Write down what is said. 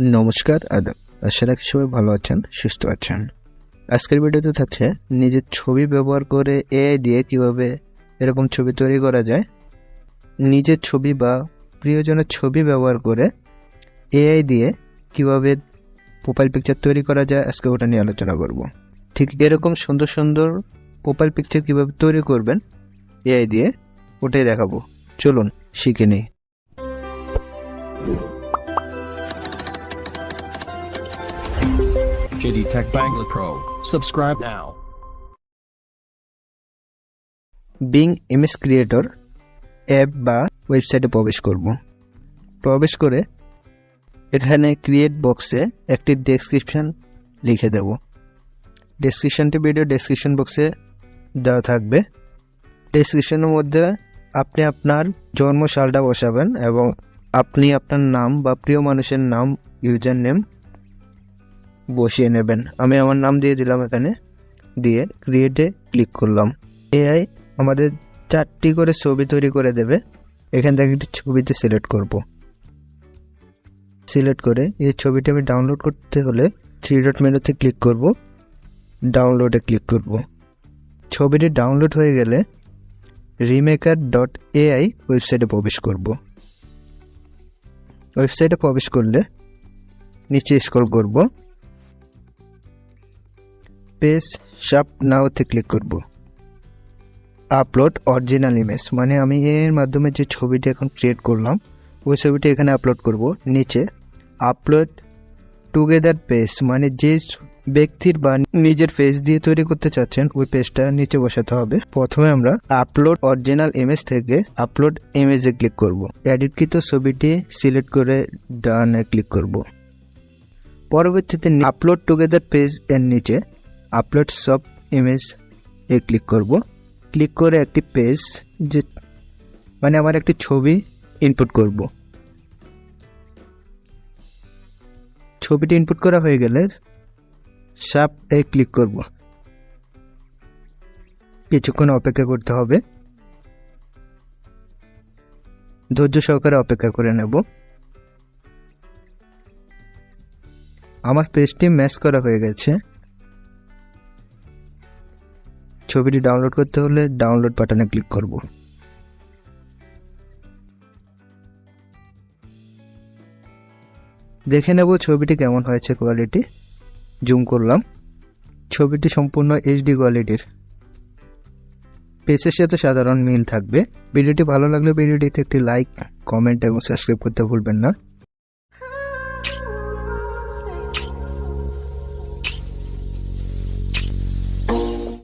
নমস্কার আদাব, আশা রাখি সবাই ভালো আছেন, সুস্থ আছেন। আজকের ভিডিওতে থাকছে নিজের ছবি ব্যবহার করে এআই দিয়ে কিভাবে এরকম ছবি তৈরি করা যায়। নিজের ছবি বা প্রিয়জনের ছবি ব্যবহার করে এআই দিয়ে কিভাবে প্রোফাইল পিকচার তৈরি করা যায়, আজকে ওটা নিয়ে আলোচনা করব। ঠিক এরকম সুন্দর সুন্দর প্রোফাইল পিকচার কিভাবে তৈরি করবেন এআই দিয়ে, ওটাই দেখাবো। চলুন শিখে নিই। JOYDEY Tech Bangla Pro. Subscribe now. Being image creator app বা ওয়েবসাইটে প্রবেশ করে এখানে ক্রিয়েট বক্সে একটি ডেসক্রিপশন লিখে দেব। ডেসক্রিপশনটি ভিডিও ডেসক্রিপশন বক্সে দেওয়া থাকবে। ডেসক্রিপশনের মধ্যে আপনি আপনার জন্ম সালটা বসাবেন এবং আপনি আপনার নাম বা প্রিয় মানুষের নাম, ইউজার নেম বসিয়ে নেবেন। আমি আমার নাম দিয়ে দিলাম, এখানে দিয়ে ক্রিয়েটে ক্লিক করলাম। এআই আমাদের 4টি করে ছবি তৈরি করে দেবে। এখান থেকে একটি ছবিতে সিলেক্ট করে এই ছবিটি আমি ডাউনলোড করতে হলে 3 ডট মেনুতে ক্লিক করব, ডাউনলোডে ক্লিক করব। ছবিটি ডাউনলোড হয়ে গেলে remaker.ai ওয়েবসাইটে প্রবেশ করব। ওয়েবসাইটে প্রবেশ করলে নিচে স্ক্রল করব, পেজ শাপ নাওতে ক্লিক করব। আপলোড অরিজিনাল ইমেজ, মানে আমি এর মাধ্যমে যে ছবিটি এখন ক্রিয়েট করলাম ওই ছবিটি এখানে আপলোড করব। নিচে আপলোড টুগেদার পেজ, মানে যে ব্যক্তির বা নিজের পেজ দিয়ে তৈরি করতে চাচ্ছেন ওই পেজটা নিচে বসাতে হবে। প্রথমে আমরা আপলোড অরিজিনাল ইমেজ থেকে আপলোড ইমেজে ক্লিক করব। এডিটকৃত ছবিটি সিলেক্ট করে ডানে ক্লিক করব। পরবর্তীতে আপলোড টুগেদার পেজ এর নিচে আপলোড সব ইমেজ এ ক্লিক করব। ক্লিক করে একটি পেজ, যে মানে আমার একটি ছবি ইনপুট করব। ছবিটি ইনপুট করা হয়ে গেলে শাপ এ ক্লিক করব। কিছুক্ষণ অপেক্ষা করতে হবে, ধৈর্য সহকারে অপেক্ষা করে নেব। আমার পেজটি ম্যাচ করা হয়ে গেছে। ছবিটি ডাউনলোড করতে হলে ডাউনলোড বাটনে ক্লিক করব। দেখে নেব ছবিটি কেমন হয়েছে, কোয়ালিটি জুম করলাম। ছবিটি সম্পূর্ণ এইচডি কোয়ালিটির, পেজের সাথে সাধারণ মিল থাকবে। ভিডিওটি ভালো লাগলে ভিডিওটিতে একটি লাইক, কমেন্ট এবং সাবস্ক্রাইব করতে ভুলবেন না।